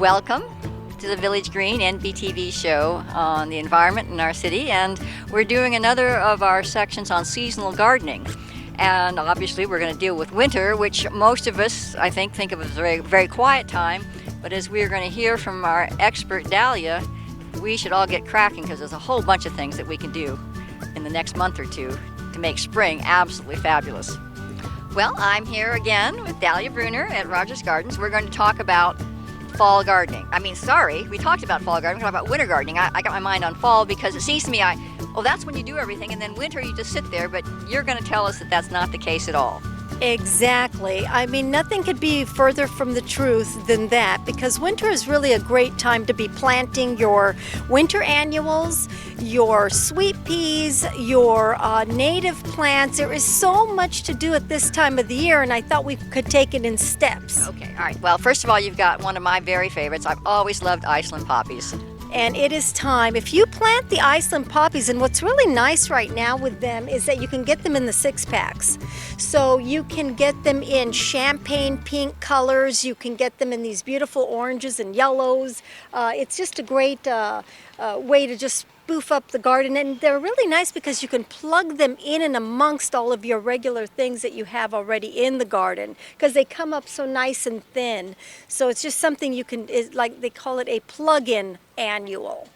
Welcome to the Village Green NBTV show on the environment in our city, and we're doing another of our sections on seasonal gardening. And obviously we're going to deal with winter, which most of us, I think of as a very, very quiet time. But as we're going to hear from our expert Dalia, we should all get cracking because there's a whole bunch of things that we can do in the next month or two to make spring absolutely fabulous. Well, I'm here again with Dalia Brunner at Rogers Gardens. We're going to talk about fall gardening. We talked about fall gardening, we talked about winter gardening. I got my mind on fall because it seems to me, that's when you do everything, and then winter you just sit there, but you're going to tell us that that's not the case at all. Exactly. Nothing could be further from the truth than that, because winter is really a great time to be planting your winter annuals, your sweet peas, your native plants. There is so much to do at this time of the year, and I thought we could take it in steps. Okay, all right. Well, first of all, you've got one of my very favorites. I've always loved Iceland poppies. And it is time. If you plant the Iceland poppies, and what's really nice right now with them is that you can get them in the 6-packs. So you can get them in champagne pink colors, you can get them in these beautiful oranges and yellows. It's just a great way to just spoof up the garden, and they're really nice because you can plug them in and amongst all of your regular things that you have already in the garden, because they come up so nice and thin. So it's just something you can, like they call it a plug-in annual.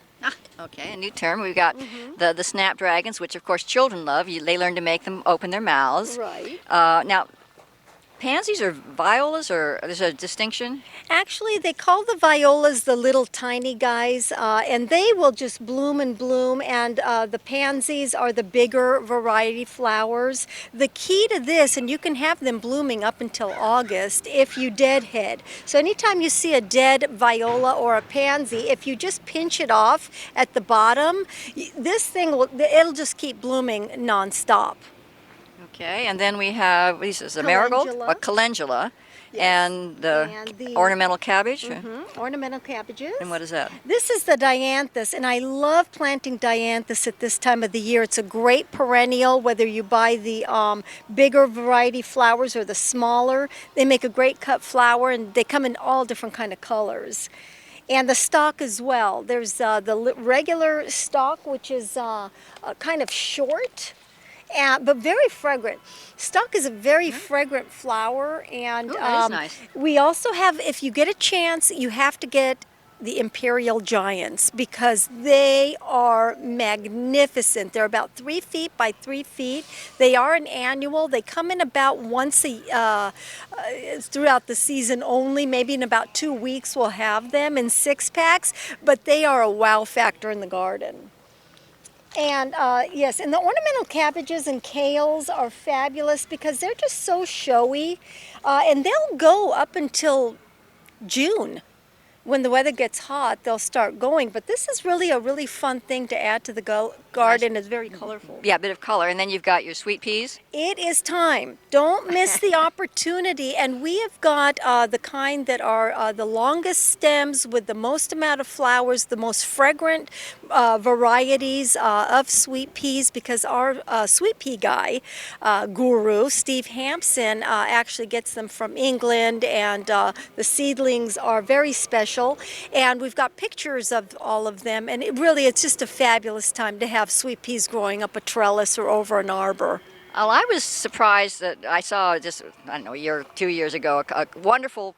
Okay, a new term. We've got the snapdragons, which of course children love. They learn to make them open their mouths. Right. Now, pansies or violas, or there's a distinction? Actually, they call the violas the little tiny guys, and they will just bloom and bloom, and the pansies are the bigger variety flowers. The key to this, and you can have them blooming up until August if you deadhead. So anytime you see a dead viola or a pansy, if you just pinch it off at the bottom, this thing it'll just keep blooming nonstop. Okay, and then we have, this is a marigold, a calendula, yes. and the ornamental cabbage. Ornamental cabbages. And what is that? This is the dianthus, and I love planting dianthus at this time of the year. It's a great perennial, whether you buy the bigger variety flowers or the smaller. They make a great cut flower, and they come in all different kind of colors. And the stalk as well. There's the regular stalk, which is kind of short, but very fragrant. Stock is a very fragrant flower, and that is nice. We also have, if you get a chance, you have to get the imperial giants, because they are magnificent. They're about 3 feet by 3 feet. They are an annual. They come in about once throughout the season only. Maybe in about 2 weeks we'll have them in 6-packs, but they are a wow factor in the garden. And yes, and the ornamental cabbages and kales are fabulous because they're just so showy, and they'll go up until June. When the weather gets hot, they'll start going. But this is really a really fun thing to add to the garden. It's very colorful. Yeah, a bit of color. And then you've got your sweet peas. It is time. Don't miss the opportunity. And we have got the kind that are the longest stems with the most amount of flowers, the most fragrant varieties of sweet peas, because our sweet pea guy, guru, Steve Hampson, actually gets them from England, and the seedlings are very special. And we've got pictures of all of them, and it's just a fabulous time to have sweet peas growing up a trellis or over an arbor. Well, I was surprised that I saw just, a year or 2 years ago, a wonderful,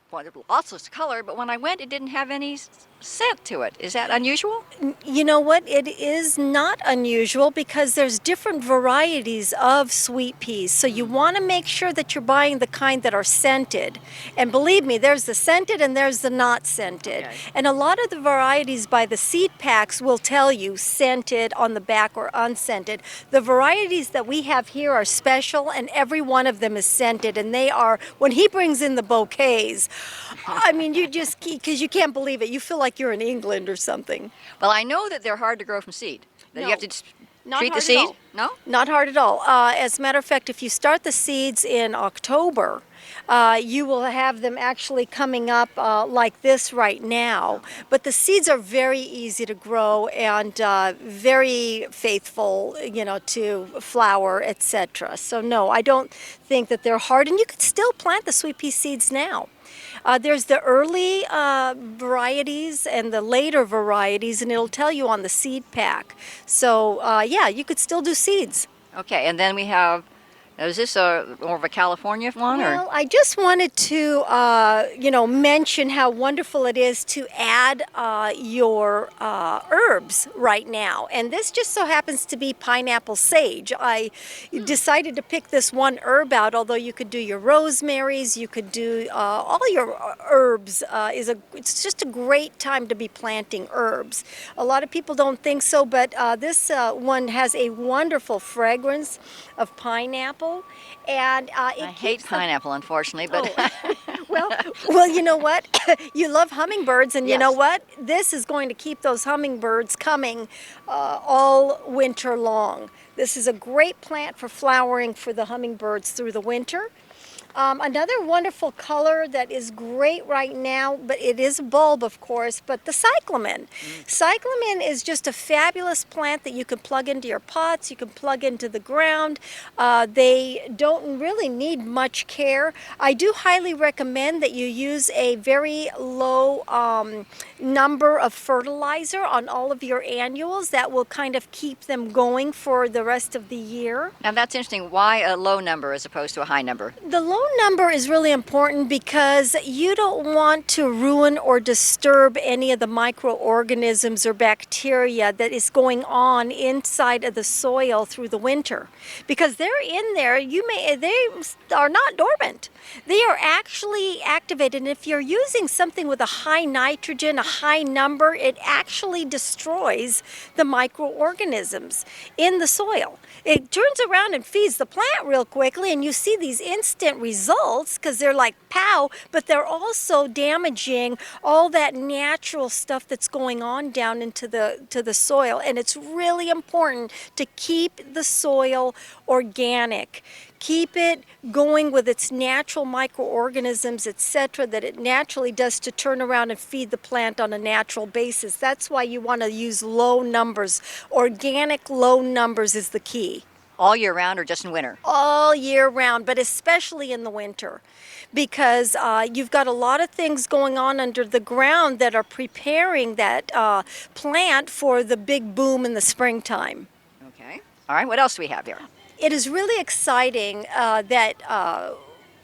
lots of color, but when I went, it didn't have any scent to it. Is that unusual? You know what? It is not unusual, because there's different varieties of sweet peas. So you want to make sure that you're buying the kind that are scented. And believe me, there's the scented and there's the not scented. Okay. And a lot of the varieties by the seed packs will tell you scented on the back or unscented. The varieties that we have here are special, and every one of them is scented. And they are, when he brings in the bouquets, you just, because you can't believe it. You feel like you're in England or something. Well, I know that they're hard to grow from seed. That you have to treat the seed? No? Not hard at all. As a matter of fact, if you start the seeds in October, you will have them actually coming up like this right now. But the seeds are very easy to grow and very faithful, to flower, etc. So no, I don't think that they're hard. And you could still plant the sweet pea seeds now. There's the early varieties and the later varieties, and it'll tell you on the seed pack. So yeah, you could still do seeds. Okay, and then we have, is this more of a California one? Well, I just wanted to, mention how wonderful it is to add your herbs right now. And this just so happens to be pineapple sage. I decided to pick this one herb out, although you could do your rosemaries, you could do all your herbs. It's just a great time to be planting herbs. A lot of people don't think so, but this one has a wonderful fragrance of pineapple. And I hate pineapple, unfortunately, but well, you know what? You love hummingbirds, and you Yes. know what? This is going to keep those hummingbirds coming all winter long. This is a great plant for flowering for the hummingbirds through the winter. Another wonderful color that is great right now, but it is a bulb, of course, but the cyclamen. Cyclamen is just a fabulous plant that you can plug into your pots, you can plug into the ground. They don't really need much care. I do highly recommend that you use a very low number of fertilizer on all of your annuals. That will kind of keep them going for the rest of the year. now that's interesting. Why a low number as opposed to a high number? The low number is really important because you don't want to ruin or disturb any of the microorganisms or bacteria that is going on inside of the soil through the winter. Because they're in there, they are not dormant. They are actually activated, and if you're using something with a high nitrogen, a high number, it actually destroys the microorganisms in the soil. It turns around and feeds the plant real quickly, and you see these instant results because they're like pow, but they're also damaging all that natural stuff that's going on down into the soil. And it's really important to keep the soil organic. Keep it going with its natural microorganisms, etc., that it naturally does to turn around and feed the plant on a natural basis. That's why you want to use low numbers. Organic low numbers is the key. All year round or just in winter? All year round, but especially in the winter, because you've got a lot of things going on under the ground that are preparing that plant for the big boom in the springtime. Okay. All right, what else do we have here? It is really exciting that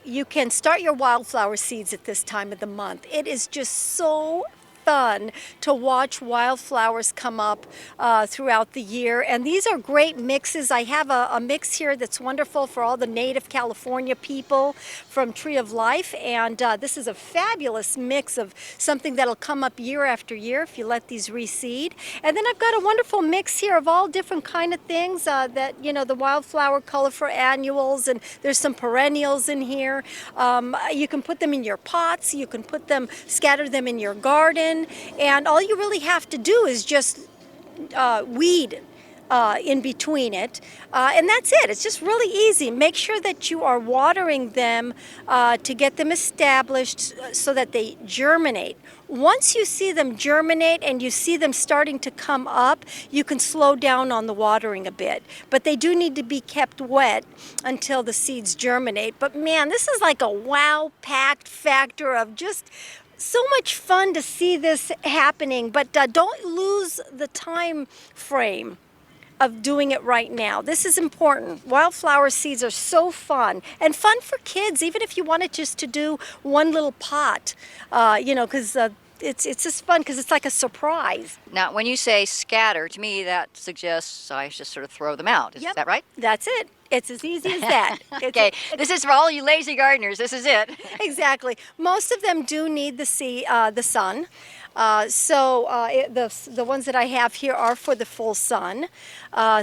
you can start your wildflower seeds at this time of the month. It is just so fun to watch wildflowers come up throughout the year, and these are great mixes. I have a mix here that's wonderful for all the native California people from Tree of Life, and this is a fabulous mix of something that'll come up year after year if you let these reseed. And then I've got a wonderful mix here of all different kind of things that, the wildflower color for annuals, and there's some perennials in here. You can put them in your pots, you can scatter them in your garden, and all you really have to do is just weed in between it, and that's it. It's just really easy. Make sure that you are watering them to get them established so that they germinate. Once you see them germinate and you see them starting to come up, you can slow down on the watering a bit. But they do need to be kept wet until the seeds germinate. But man, this is like a wow-packed factor of just so much fun to see this happening. But don't lose the time frame of doing it right now. This is important. Wildflower seeds are so fun, and fun for kids, even if you wanted just to do one little pot, because it's just fun because it's like a surprise. Now, when you say scatter, to me that suggests I just sort of throw them out. Is that right? That's it. It's as easy as that. Okay, this is for all you lazy gardeners. This is it. Exactly. Most of them do need the sun. The ones that I have here are for the full sun.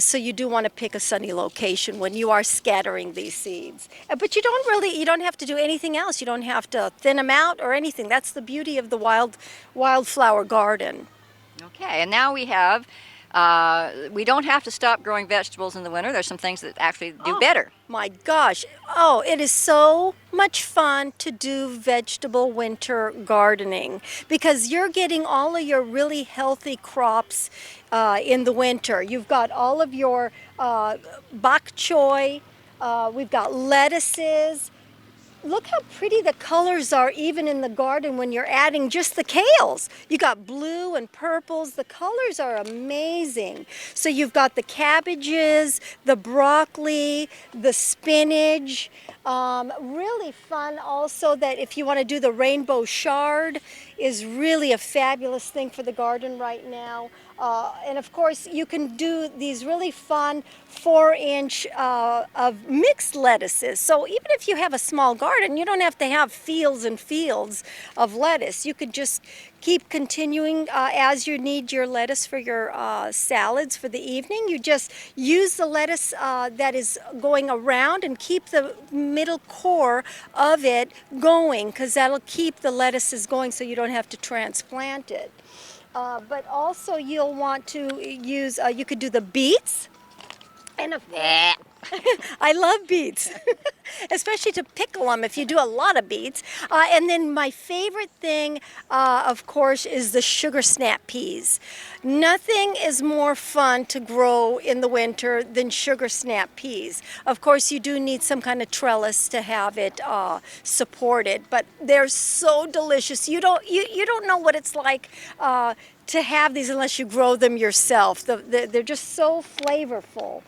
So you do want to pick a sunny location when you are scattering these seeds. But you don't have to do anything else. You don't have to thin them out or anything. That's the beauty of the wildflower garden. Okay, and now we have, we don't have to stop growing vegetables in the winter. There's some things that actually do better. My gosh. Oh, it is so much fun to do vegetable winter gardening because you're getting all of your really healthy crops in the winter. You've got all of your bok choy, we've got lettuces, look how pretty the colors are even in the garden when you're adding just the kales. You got blue and purples. The colors are amazing. So you've got the cabbages, the broccoli, the spinach. Really fun also that if you want to do the rainbow chard is really a fabulous thing for the garden right now. And of course you can do these really fun 4-inch of mixed lettuces. So even if you have a small garden, you don't have to have fields and fields of lettuce. You could just keep continuing as you need your lettuce for your salads for the evening. You just use the lettuce that is going around and keep the middle core of it going, because that'll keep the lettuces going so you don't have to transplant it. But also you'll want to use, you could do the beets. And I love beets, especially to pickle them if you do a lot of beets. And then my favorite thing, of course, is the sugar snap peas. Nothing is more fun to grow in the winter than sugar snap peas. Of course, you do need some kind of trellis to have it supported, but they're so delicious. You don't know what it's like to have these unless you grow them yourself. They're just so flavorful.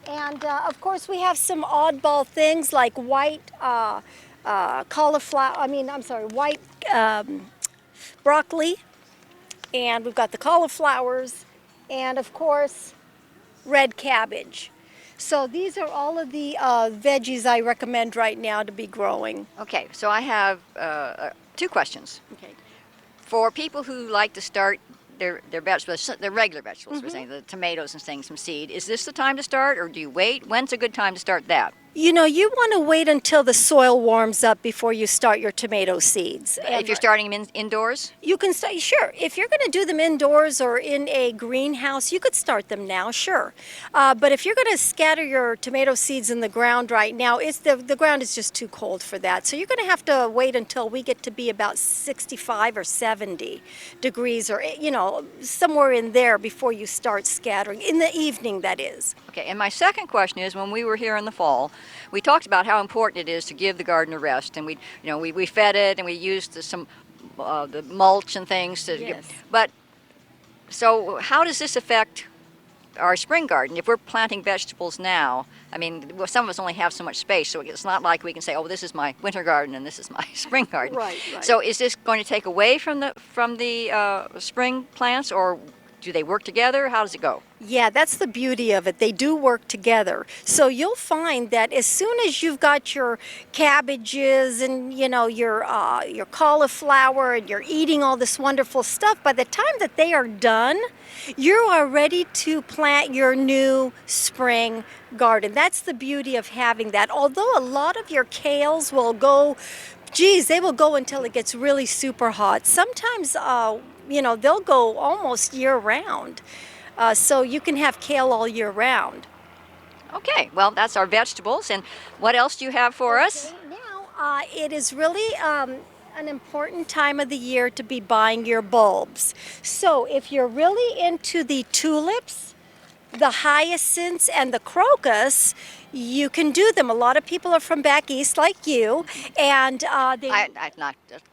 And of course we have some oddball things like white cauliflower, white broccoli, and we've got the cauliflowers, and of course red cabbage. So these are all of the veggies I recommend right now to be growing. Okay, so I have 2 questions. Okay. For people who like to start their vegetables, their regular vegetables, we're saying the tomatoes and things from seed, is this the time to start, or do you wait? When's a good time to start that? You know, you want to wait until the soil warms up before you start your tomato seeds. If you're starting them indoors? You can start, sure. If you're going to do them indoors or in a greenhouse, you could start them now, sure. But if you're going to scatter your tomato seeds in the ground right now, the ground is just too cold for that. So you're going to have to wait until we get to be about 65 or 70 degrees, or, you know, somewhere in there before you start scattering, in the evening, that is. Okay, and my second question is, when we were here in the fall, we talked about how important it is to give the garden a rest, and we fed it, and we used some the mulch and things to. Yes. But so how does this affect our spring garden? If we're planting vegetables now, I mean, some of us only have so much space, so it's not like we can say, oh, this is my winter garden and this is my spring garden. Right. So is this going to take away from the spring plants, or do they work together? How does it go? Yeah, that's the beauty of it. They do work together. So you'll find that as soon as you've got your cabbages and, you know, your cauliflower, and you're eating all this wonderful stuff, by the time that they are done, you are ready to plant your new spring garden. That's the beauty of having that. Although a lot of your kales will go, they will go until it gets really super hot. Sometimes, they'll go almost year round. So you can have kale all year round. Okay, well, that's our vegetables. And what else do you have for us? Now, it is really an important time of the year to be buying your bulbs. So if you're really into the tulips, the hyacinths, and the crocus, you can do them. A lot of people are from back east like you, and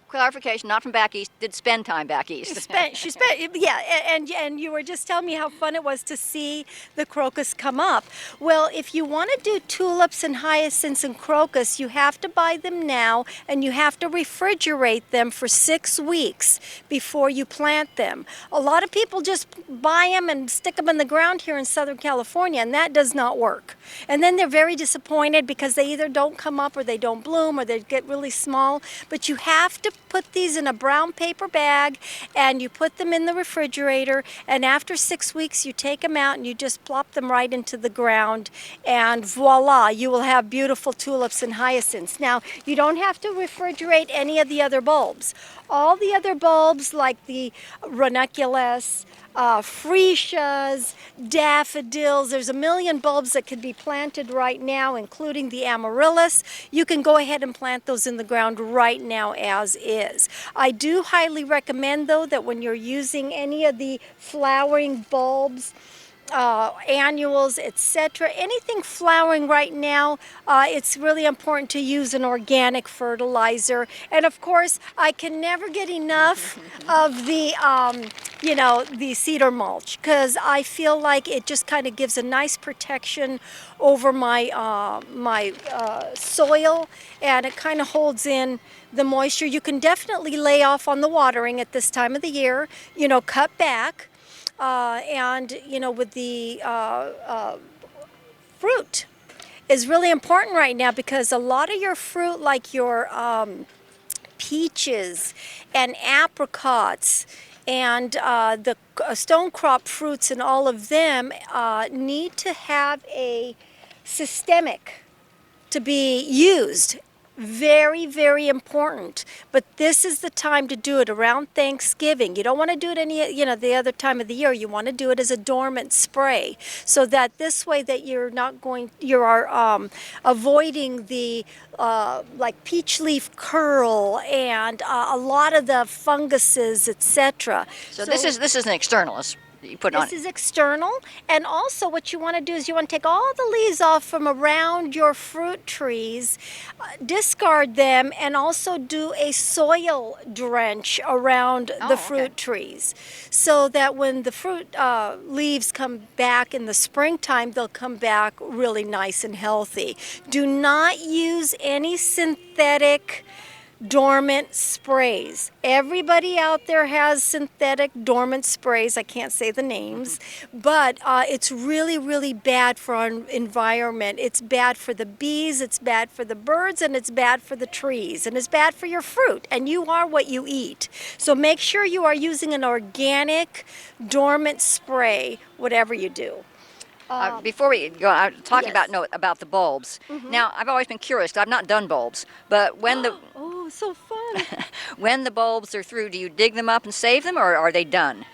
clarification, not from back east, did spend time back east. She spent, yeah, and you were just telling me how fun it was to see the crocus come up. Well, if you want to do tulips and hyacinths and crocus, you have to buy them now, and you have to refrigerate them for 6 weeks before you plant them. A lot of people just buy them and stick them in the ground here in Southern California, and that does not work. And then they're very disappointed because they either don't come up, or they don't bloom, or they get really small. But you have to put these in a brown paper bag, and you put them in the refrigerator, and after 6 weeks you take them out and you just plop them right into the ground, and voila, you will have beautiful tulips and hyacinths. Now, you don't have to refrigerate any of the other bulbs. All the other bulbs, like the ranunculus, freesias, daffodils. There's a million bulbs that could be planted right now, including the amaryllis. You can go ahead and plant those in the ground right now as is. I do highly recommend, though, that when you're using any of the flowering bulbs, annuals, etc. Anything flowering right now, it's really important to use an organic fertilizer. And of course, I can never get enough of the cedar mulch, because I feel like it just kind of gives a nice protection over my soil, and it kind of holds in the moisture. You can definitely lay off on the watering at this time of the year, cut back. And with the fruit is really important right now, because a lot of your fruit, like your peaches and apricots and the stone crop fruits and all of them, need to have a systemic to be used. Very, very important. But this is the time to do it around Thanksgiving. You don't want to do it the other time of the year. You want to do it as a dormant spray, so that this way that you are avoiding the like peach leaf curl and a lot of the funguses, etc. So this is an external. You put on. This is external, and also what you want to do is you want to take all the leaves off from around your fruit trees, discard them, and also do a soil drench around the fruit trees, so that when the fruit leaves come back in the springtime, they'll come back really nice and healthy. Do not use any synthetic dormant sprays. Everybody out there has synthetic dormant sprays. I can't say the names, but it's really, really bad for our environment. It's bad for the bees, it's bad for the birds, and it's bad for the trees, and it's bad for your fruit, and you are what you eat. So make sure you are using an organic dormant spray, whatever you do. Before we go out talking Yes. about the bulbs, now I've always been curious. 'Cause I've not done bulbs, but when the Oh, so fun. when the bulbs are through, do you dig them up and save them, or are they done?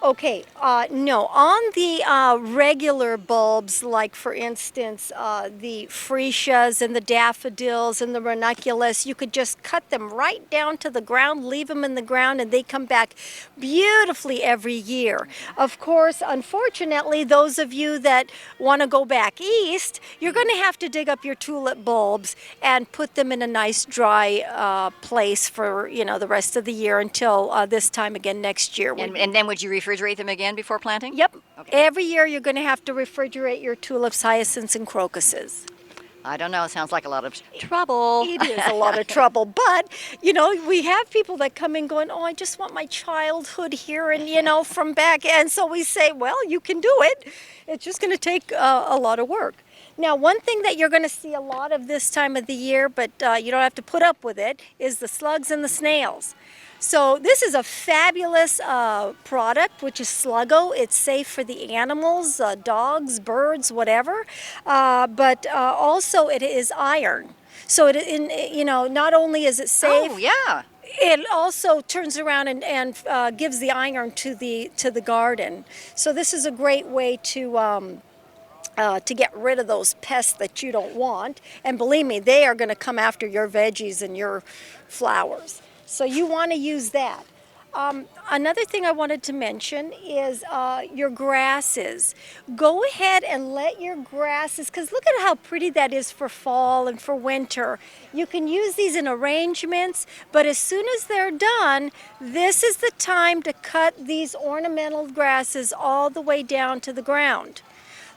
Okay, no. On the regular bulbs, like for instance, the freesias and the daffodils and the ranunculus, you could just cut them right down to the ground, leave them in the ground, and they come back beautifully every year. Of course, unfortunately, those of you that want to go back east, you're going to have to dig up your tulip bulbs and put them in a nice dry place for the rest of the year until this time again next year. And then would you refrigerate them again before planting? Yep. Okay. Every year you're going to have to refrigerate your tulips, hyacinths, and crocuses. I don't know. It sounds like a lot of trouble. It is a lot of trouble, but we have people that come in going, "Oh, I just want my childhood here," and from back, and so we say, "Well, you can do it. It's just going to take a lot of work." Now, one thing that you're going to see a lot of this time of the year, but you don't have to put up with it, is the slugs and the snails. So this is a fabulous product, which is Sluggo. It's safe for the animals, dogs, birds, whatever. But also it is iron. So not only is it safe. Oh yeah. It also turns around and gives the iron to the garden. So this is a great way to get rid of those pests that you don't want. And believe me, they are going to come after your veggies and your flowers. So you want to use that. Another thing I wanted to mention is your grasses. Go ahead and let your grasses, because look at how pretty that is for fall and for winter. You can use these in arrangements, but as soon as they're done, this is the time to cut these ornamental grasses all the way down to the ground.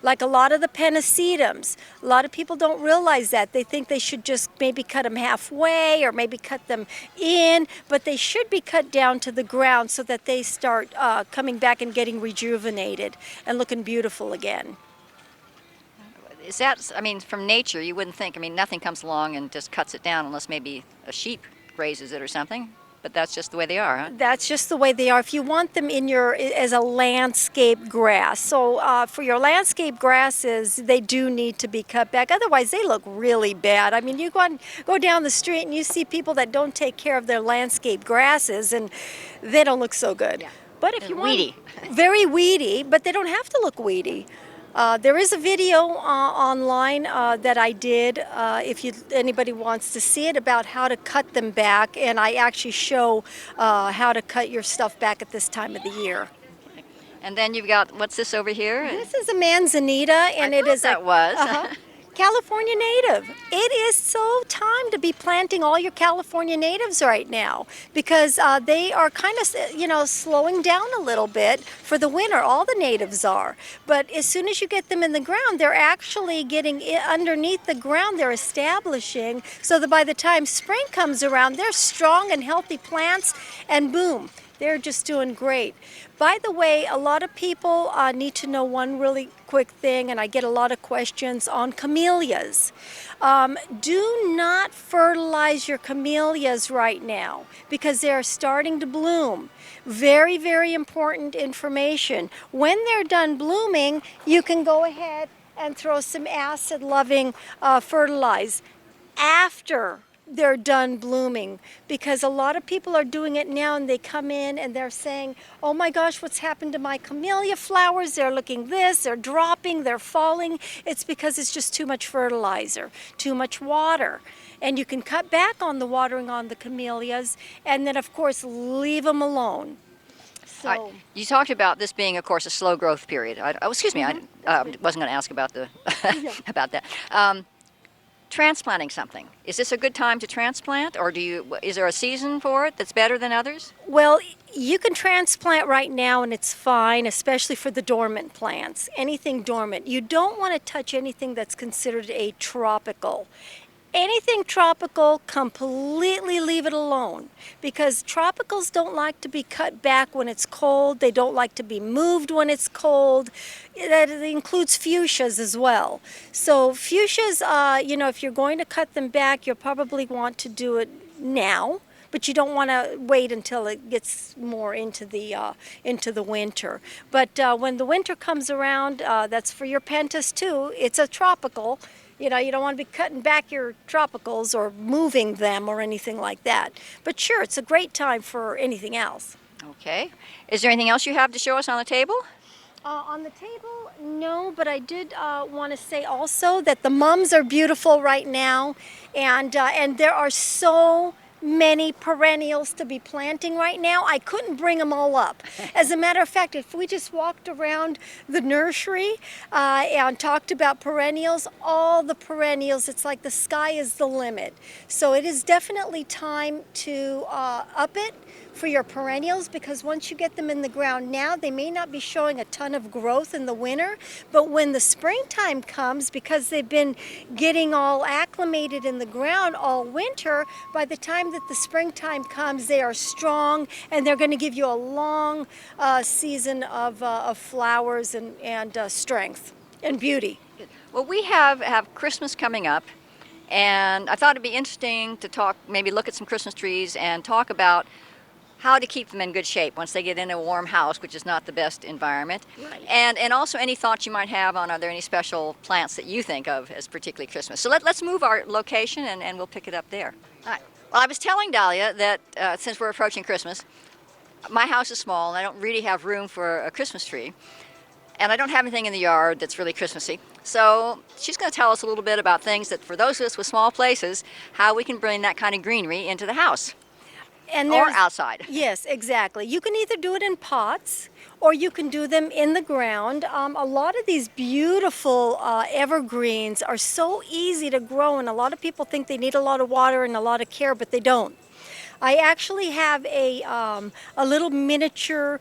Like a lot of the pennisedums, a lot of people don't realize that. They think they should just maybe cut them halfway or maybe cut them in, but they should be cut down to the ground so that they start coming back and getting rejuvenated and looking beautiful again. Is that? From nature, you wouldn't think. Nothing comes along and just cuts it down unless maybe a sheep grazes it or something. But that's just the way they are, huh? That's just the way they are. If you want them as a landscape grass. So for your landscape grasses, they do need to be cut back. Otherwise, they look really bad. You go down the street and you see people that don't take care of their landscape grasses, and they don't look so good. Yeah. But if you want Weedy. very weedy, but they don't have to look weedy. There is a video online that I did, if anybody wants to see it, about how to cut them back, and I actually show how to cut your stuff back at this time of the year. And then you've got, what's this over here? This is a manzanita, and I it thought is that was. California native. It is so time to be planting all your California natives right now because they are kind of, slowing down a little bit for the winter. All the natives are. But as soon as you get them in the ground, they're actually getting underneath the ground. They're establishing so that by the time spring comes around, they're strong and healthy plants, and boom, they're just doing great. By the way, a lot of people need to know one really quick thing, and I get a lot of questions on camellias. Do not fertilize your camellias right now because they are starting to bloom. Very, very important information. When they're done blooming, you can go ahead and throw some acid-loving fertilize after they're done blooming, because a lot of people are doing it now, and they come in and they're saying, oh my gosh, what's happened to my camellia flowers? They're looking this, they're dropping, they're falling. It's because it's just too much fertilizer, too much water. And you can cut back on the watering on the camellias, and then of course leave them alone. So you talked about this being, of course, a slow growth period. Excuse me, I wasn't going to ask about the about that. Transplanting something. Is this a good time to transplant, or is there a season for it that's better than others? Well, you can transplant right now and it's fine, especially for the dormant plants. Anything dormant. You don't want to touch anything that's considered a tropical. Anything tropical, completely leave it alone, because tropicals don't like to be cut back when it's cold. They don't like to be moved when it's cold. That includes fuchsias as well. So fuchsias, if you're going to cut them back, you'll probably want to do it now, but you don't want to wait until it gets more into the winter. But when the winter comes around, that's for your pentas too. It's a tropical. You don't want to be cutting back your tropicals or moving them or anything like that. But sure, it's a great time for anything else. Okay. Is there anything else you have to show us on the table? On the table, no, but I did want to say also that the mums are beautiful right now, and there are so many perennials to be planting right now. I couldn't bring them all up. As a matter of fact, if we just walked around the nursery and talked about perennials, all the perennials, it's like the sky is the limit. So it is definitely time to up it for your perennials, because once you get them in the ground now, they may not be showing a ton of growth in the winter, but when the springtime comes, because they've been getting all acclimated in the ground all winter, by the time that the springtime comes, they are strong, and they're going to give you a long season of flowers and strength and beauty. Well, we have Christmas coming up, and I thought it'd be interesting to maybe look at some Christmas trees and talk about how to keep them in good shape once they get in a warm house, which is not the best environment. Right. And also any thoughts you might have on, are there any special plants that you think of as particularly Christmas? So let's move our location and we'll pick it up there. All right. Well, I was telling Dalia that since we're approaching Christmas, my house is small and I don't really have room for a Christmas tree. And I don't have anything in the yard that's really Christmassy. So she's going to tell us a little bit about things that, for those of us with small places, how we can bring that kind of greenery into the house. Or outside. Yes, exactly. You can either do it in pots or you can do them in the ground. A lot of these beautiful evergreens are so easy to grow, and a lot of people think they need a lot of water and a lot of care, but they don't. I actually have a little miniature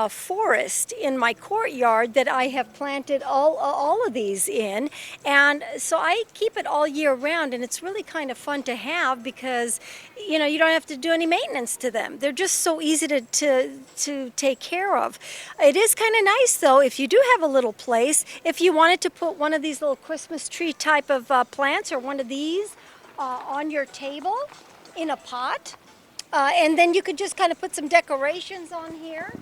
forest in my courtyard that I have planted all of these in, and so I keep it all year round, and it's really kind of fun to have because you don't have to do any maintenance to them. They're just so easy to take care of. It is kind of nice though, if you do have a little place, if you wanted to put one of these little Christmas tree type of plants or one of these on your table in a pot. And then you could just kind of put some decorations on here.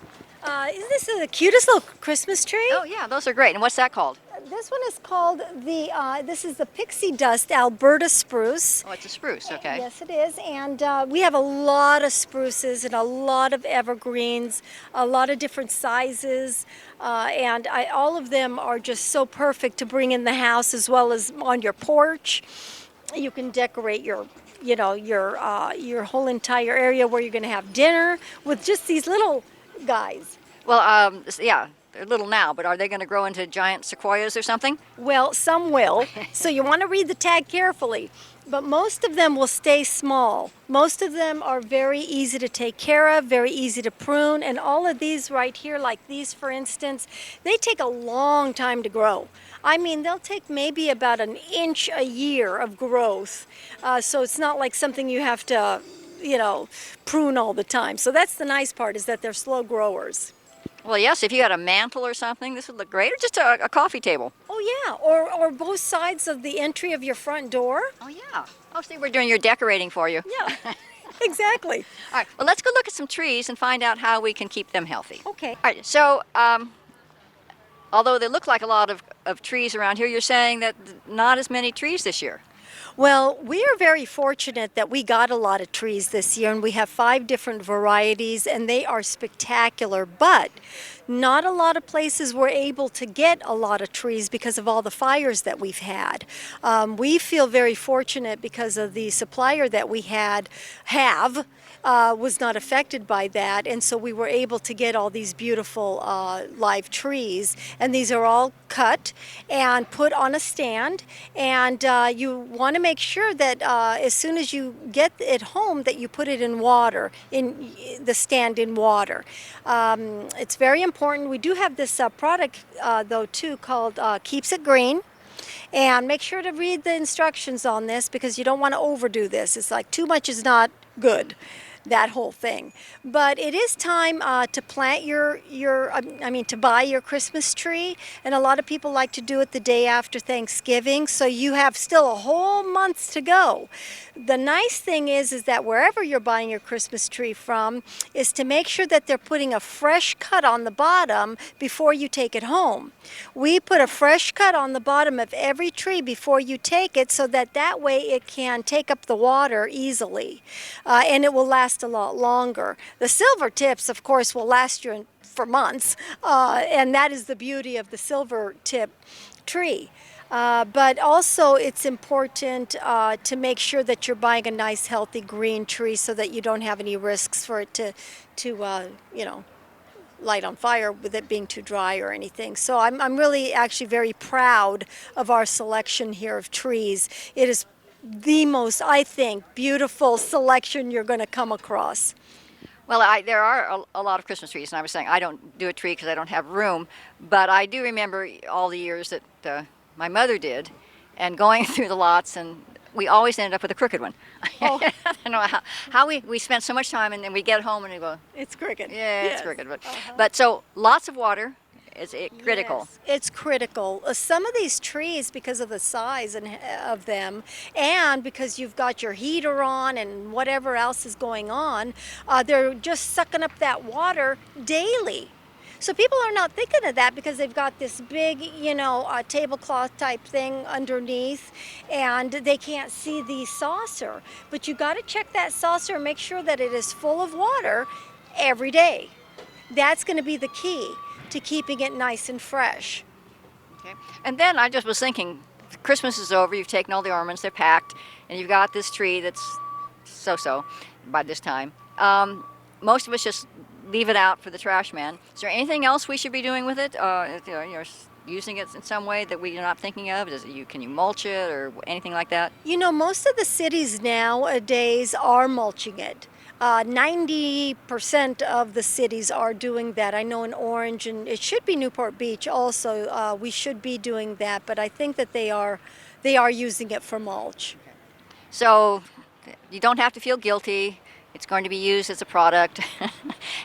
Isn't this the cutest little Christmas tree? Oh yeah, those are great. And what's that called? This one is called this is the Pixie Dust Alberta Spruce. Oh, it's a spruce, okay. Yes, it is. And we have a lot of spruces and a lot of evergreens, a lot of different sizes. And all of them are just so perfect to bring in the house as well as on your porch. You can decorate your whole entire area where you're going to have dinner with just these little guys. Well, yeah, they're little now, but are they going to grow into giant sequoias or something? Well, some will, so you want to read the tag carefully. But most of them will stay small. Most of them are very easy to take care of, very easy to prune, and all of these right here, like these for instance, they take a long time to grow. I mean, they'll take maybe about an inch a year of growth, so it's not like something you have to, prune all the time. So that's the nice part, is that they're slow growers. Well, yes, if you had a mantle or something, this would look great, or just a coffee table. Oh yeah, or both sides of the entry of your front door. Oh, yeah. Oh, see, we're doing your decorating for you. Yeah, exactly. All right, well, let's go look at some trees and find out how we can keep them healthy. Okay. All right, so although there look like a lot of trees around here, you're saying that not as many trees this year. Well, we are very fortunate that we got a lot of trees this year, and we have 5 different varieties, and they are spectacular. But not a lot of places were able to get a lot of trees because of all the fires that we've had. We feel very fortunate because of the supplier that we have was not affected by that, and so we were able to get all these beautiful live trees, and these are all cut and put on a stand, and you want to make sure that as soon as you get it home that you put it in water, in the stand in water. It's very important. We do have this product though too called Keeps It Green. And make sure to read the instructions on this because you don't want to overdo this. It's like too much is not good, that whole thing. But it is time to plant to buy your Christmas tree. And a lot of people like to do it the day after Thanksgiving. So you have still a whole month to go. The nice thing is that wherever you're buying your Christmas tree from is to make sure that they're putting a fresh cut on the bottom before you take it home. We put a fresh cut on the bottom of every tree before you take it so that way it can take up the water easily and it will last a lot longer. The silver tips, of course, will last you for months, and that is the beauty of the silver tip tree. But also it's important to make sure that you're buying a nice healthy green tree so that you don't have any risks for it to light on fire with it being too dry or anything. So I'm really actually very proud of our selection here of trees. It is the most, I think, beautiful selection you're going to come across. Well, there are a lot of Christmas trees, and I was saying I don't do a tree because I don't have room, but I do remember all the years that my mother did, and going through the lots, and we always ended up with a crooked one. Oh. I don't know how we spent so much time, and then we get home and we go, it's crooked. yeah, Yes. it's crooked. But so lots of water is critical. Yes, it's critical. Some of these trees, because of the size of them, and because you've got your heater on and whatever else is going on, they're just sucking up that water daily. So people are not thinking of that because they've got this big, tablecloth type thing underneath, and they can't see the saucer. But you got to check that saucer and make sure that it is full of water every day. That's going to be the key to keeping it nice and fresh. Okay. And then I just was thinking, Christmas is over, you've taken all the ornaments, they're packed, and you've got this tree that's so-so by this time. Most of us just leave it out for the trash man. Is there anything else we should be doing with it? You're using it in some way that we're not thinking of? Can you mulch it or anything like that? Most of the cities nowadays are mulching it. 90% of the cities are doing that. I know in Orange, and it should be Newport Beach also, we should be doing that, but I think that they are using it for mulch. So you don't have to feel guilty. It's going to be used as a product.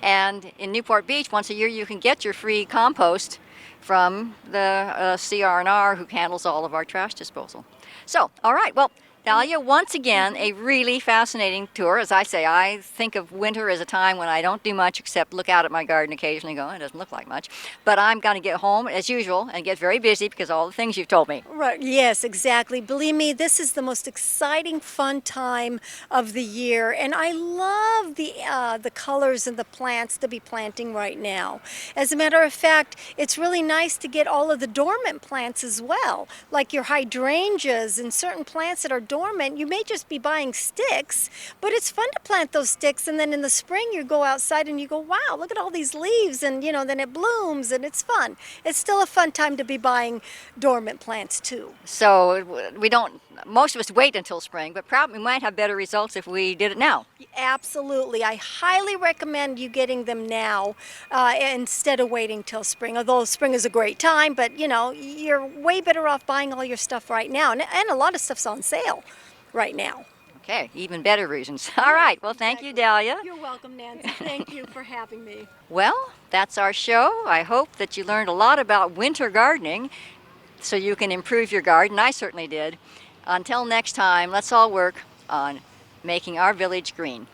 And in Newport Beach, once a year, you can get your free compost from the CR&R, who handles all of our trash disposal. So, all right, well, Dalia, once again, a really fascinating tour. As I say, I think of winter as a time when I don't do much except look out at my garden occasionally and go, it doesn't look like much. But I'm going to get home, as usual, and get very busy because of all the things you've told me. Right. Yes, exactly. Believe me, this is the most exciting, fun time of the year. And I love the colors and the plants to be planting right now. As a matter of fact, it's really nice to get all of the dormant plants as well, like your hydrangeas and certain plants that are dormant, you may just be buying sticks, but it's fun to plant those sticks, and then in the spring you go outside and you go, wow, look at all these leaves, and then it blooms and it's fun. It's still a fun time to be buying dormant plants too. So we don't, most of us wait until spring, but probably we might have better results if we did it now. Absolutely. I highly recommend you getting them now instead of waiting till spring. Although spring is a great time, but you're way better off buying all your stuff right now. And a lot of stuff's on sale right now. Okay, even better reasons. All right, well, thank you, Dalia. You're welcome, Nancy. Thank you for having me. Well, that's our show. I hope that you learned a lot about winter gardening so you can improve your garden. I certainly did. Until next time, let's all work on making our village green.